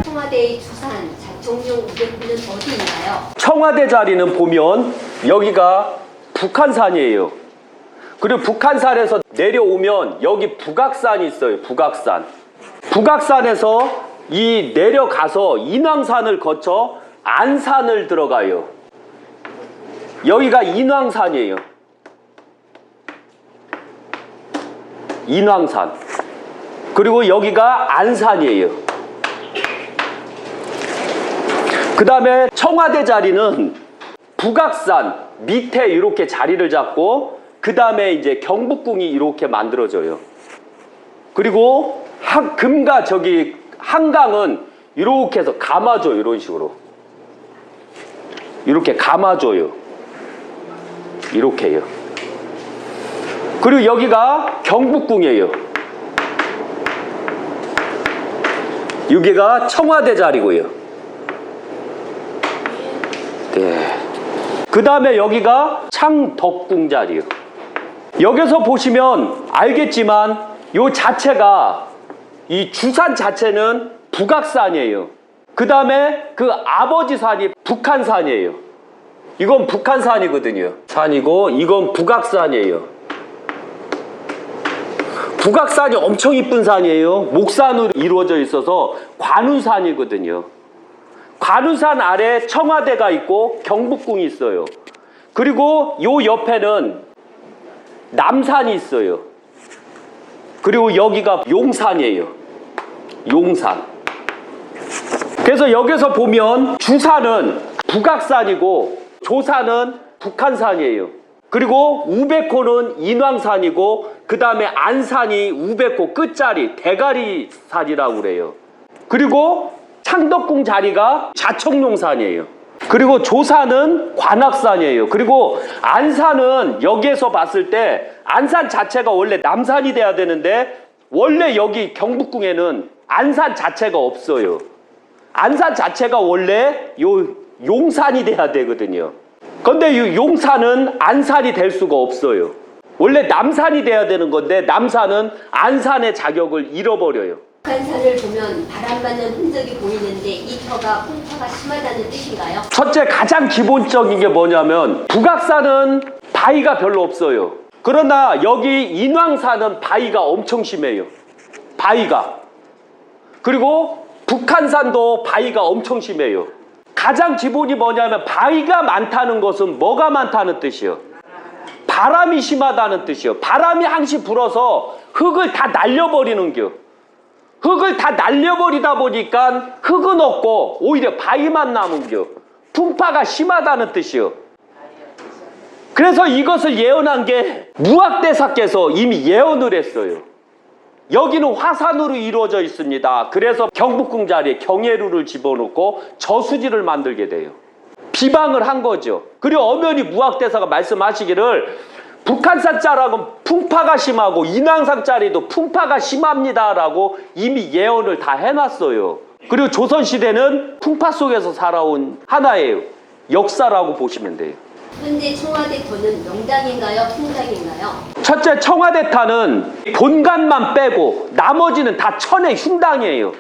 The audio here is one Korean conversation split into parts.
청와대의 주산, 자총용 우백호는 어디 있나요? 청와대 자리는 보면 여기가 북한산이에요. 그리고 북한산에서 내려오면 여기 북악산이 있어요. 북악산. 북악산에서 이 내려가서 인왕산을 거쳐 안산을 들어가요. 여기가 인왕산이에요. 인왕산. 그리고 여기가 안산이에요. 그 다음에 청와대 자리는 북악산 밑에 이렇게 자리를 잡고 그 다음에 이제 경복궁이 이렇게 만들어져요. 그리고 금과 저기 한강은 이렇게 해서 감아줘요. 이런 식으로 이렇게 감아줘요. 이렇게요. 그리고 여기가 경복궁이에요. 여기가 청와대 자리고요. 네. 그 다음에 여기가 창덕궁 자리요. 여기서 보시면 알겠지만 요 자체가 이 주산 자체는 북악산이에요. 그 다음에 그 아버지 산이 북한산이에요. 이건 북한산이거든요. 산이고 이건 북악산이에요. 북악산이 엄청 이쁜 산이에요. 목산으로 이루어져 있어서 관우산이거든요. 관우산 아래 청와대가 있고 경복궁이 있어요. 그리고 요 옆에는 남산이 있어요. 그리고 여기가 용산이에요. 용산. 그래서 여기서 보면 주산은 북악산이고 조산은 북한산이에요. 그리고 우백호는 인왕산이고 그 다음에 안산이 우백호 끝자리 대가리산이라고 그래요. 그리고 창덕궁 자리가 자청룡산이에요. 그리고 조산은 관악산이에요. 그리고 안산은 여기에서 봤을 때 안산 자체가 원래 남산이 돼야 되는데 원래 여기 경복궁에는 안산 자체가 없어요. 안산 자체가 원래 요 용산이 돼야 되거든요. 근데 이 용산은 안산이 될 수가 없어요. 원래 남산이 돼야 되는 건데 남산은 안산의 자격을 잃어버려요. 북한산을 보면 바람 맞는 흔적이 보이는데 이 터가 풍파가 심하다는 뜻인가요? 첫째 가장 기본적인 게 뭐냐면 북악산은 바위가 별로 없어요. 그러나 여기 인왕산은 바위가 엄청 심해요. 바위가. 그리고 북한산도 바위가 엄청 심해요. 가장 기본이 뭐냐면 바위가 많다는 것은 뭐가 많다는 뜻이요? 바람이 심하다는 뜻이요. 바람이 항시 불어서 흙을 다 날려버리는 겨. 흙을 다 날려버리다 보니까 흙은 없고 오히려 바위만 남은 겨. 풍파가 심하다는 뜻이요. 그래서 이것을 예언한 게 무학대사께서 이미 예언을 했어요. 여기는 화산으로 이루어져 있습니다. 그래서 경복궁 자리에 경회루를 집어넣고 저수지를 만들게 돼요. 비방을 한 거죠. 그리고 엄연히 무학대사가 말씀하시기를 북한산 자락은 풍파가 심하고 인왕산 자리도 풍파가 심합니다 라고 이미 예언을 다 해놨어요. 그리고 조선시대는 풍파 속에서 살아온 하나의 역사라고 보시면 돼요. 그런데 청와대 터는 명당인가요? 흉당인가요? 첫째, 청와대 타는 본관만 빼고 나머지는 다 천의 흉당이에요.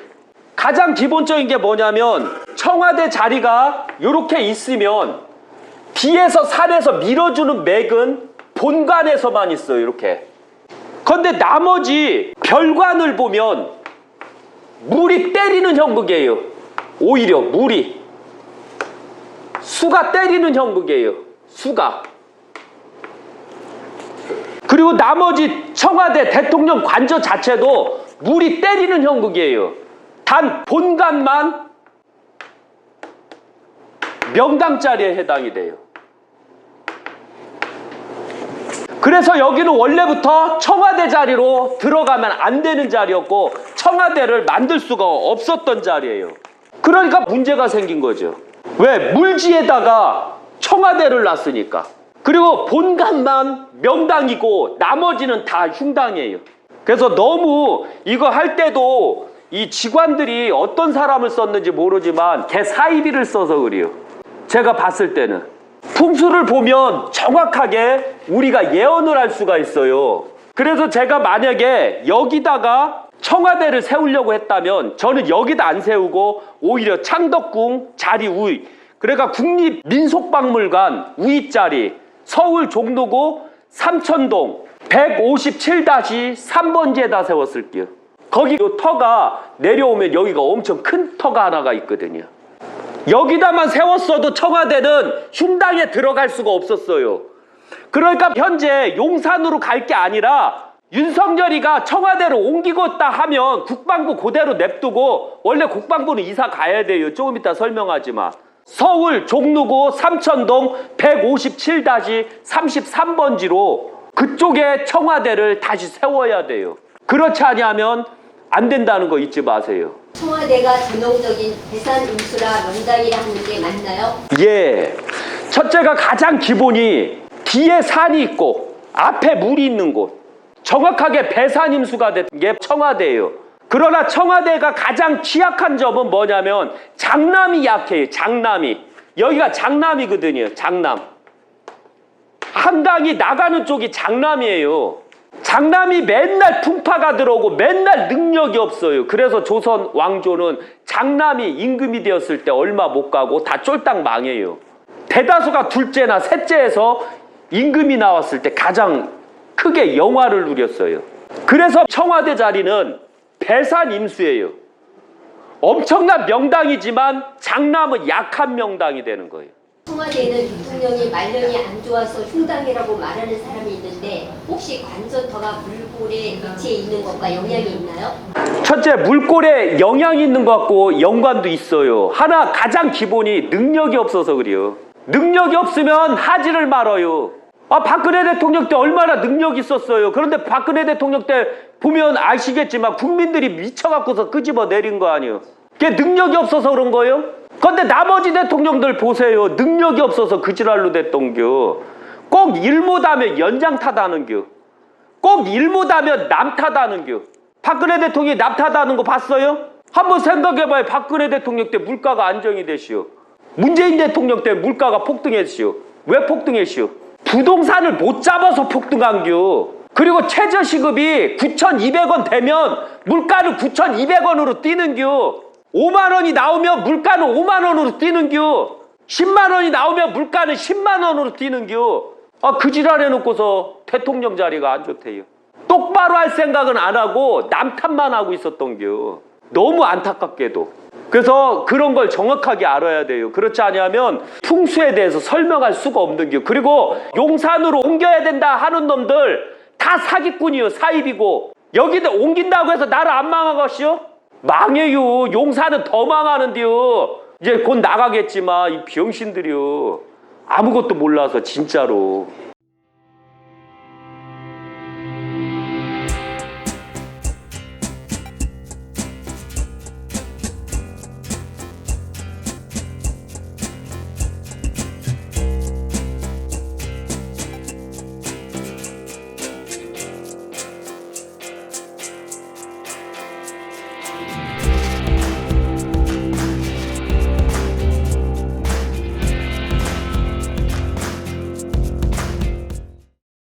가장 기본적인 게 뭐냐면 청와대 자리가 이렇게 있으면 뒤에서 산에서 밀어주는 맥은 본관에서만 있어요. 이렇게. 그런데 나머지 별관을 보면 물이 때리는 형국이에요. 오히려 물이 수가 때리는 형국이에요. 수가. 그리고 나머지 청와대 대통령 관저 자체도 물이 때리는 형국이에요. 단 본관만 명당자리에 해당이 돼요. 그래서 여기는 원래부터 청와대 자리로 들어가면 안 되는 자리였고 청와대를 만들 수가 없었던 자리예요. 그러니까 문제가 생긴 거죠. 왜? 물지에다가 청와대를 놨으니까. 그리고 본관만 명당이고 나머지는 다 흉당이에요. 그래서 너무 이거 할 때도 이 직관들이 어떤 사람을 썼는지 모르지만 개 사이비를 써서 그래요. 제가 봤을 때는 풍수를 보면 정확하게 우리가 예언을 할 수가 있어요. 그래서 제가 만약에 여기다가 청와대를 세우려고 했다면 저는 여기다 안 세우고 오히려 창덕궁 자리 우위, 그러니까 국립민속박물관 우위 자리, 서울 종로구 삼천동 157-3번지에다 세웠을게요. 거기 요 터가 내려오면 여기가 엄청 큰 터가 하나가 있거든요. 여기다만 세웠어도 청와대는 흉당에 들어갈 수가 없었어요. 그러니까 현재 용산으로 갈 게 아니라 윤석열이가 청와대로 옮기고 있다 하면 국방부 그대로 냅두고, 원래 국방부는 이사 가야 돼요. 조금 이따 설명하지만 서울 종로구 삼천동 157-33번지로 그쪽에 청와대를 다시 세워야 돼요. 그렇지 않으면 안 된다는 거 잊지 마세요. 청와대가 전형적인 배산 임수라 명당이라 하는 게 맞나요? 예. 첫째가 가장 기본이 뒤에 산이 있고 앞에 물이 있는 곳. 정확하게 배산임수가 된 게 청와대예요. 그러나 청와대가 가장 취약한 점은 뭐냐면 장남이 약해요. 장남이. 여기가 장남이거든요. 장남. 한강이 나가는 쪽이 장남이에요. 장남이 맨날 풍파가 들어오고 맨날 능력이 없어요. 그래서 조선 왕조는 장남이 임금이 되었을 때 얼마 못 가고 다 쫄딱 망해요. 대다수가 둘째나 셋째에서 임금이 나왔을 때 가장 크게 영화를 누렸어요. 그래서 청와대 자리는 배산임수예요. 엄청난 명당이지만 장남은 약한 명당이 되는 거예요. 청와대는 대통령이 말년이 안 좋아서 흉당이라고 말하는 사람이 있는데 혹시 관저터가 물골에 위치해 있는 것과 영향이 있나요? 첫째, 물골에 영향이 있는 것 같고 연관도 있어요. 하나 가장 기본이 능력이 없어서 그래요. 능력이 없으면 하지를 말아요. 박근혜 대통령 때 얼마나 능력이 있었어요. 그런데 박근혜 대통령 때 보면 아시겠지만 국민들이 미쳐갖고서 끄집어 내린 거 아니에요. 그게 능력이 없어서 그런 거예요? 그런데 나머지 대통령들 보세요. 능력이 없어서 그 지랄로 됐던겨. 꼭 일 못하면 연장 탓하는겨. 꼭 일 못하면 남 탓하는겨. 박근혜 대통령이 남 탓하는 거 봤어요? 한번 생각해봐요. 박근혜 대통령 때 물가가 안정이 되시오. 문재인 대통령 때 물가가 폭등했시오. 왜 폭등했시오? 부동산을 못 잡아서 폭등한겨. 그리고 최저시급이 9,200원 되면 물가는 9,200원으로 뛰는겨. 5만 원이 나오면 물가는 5만 원으로 뛰는겨. 10만 원이 나오면 물가는 10만 원으로 뛰는겨. 그 지랄 해놓고서 대통령 자리가 안 좋대요. 똑바로 할 생각은 안 하고 남 탓만 하고 있었던겨. 너무 안타깝게도. 그래서 그런 걸 정확하게 알아야 돼요. 그렇지 않으면 풍수에 대해서 설명할 수가 없는 겨. 그리고 용산으로 옮겨야 된다 하는 놈들 다 사기꾼이요. 사입이고. 여기다 옮긴다고 해서 나라 안 망하겠시요? 망해요. 용산은 더 망하는데요. 이제 곧 나가겠지만 이 병신들이요. 아무것도 몰라서 진짜로.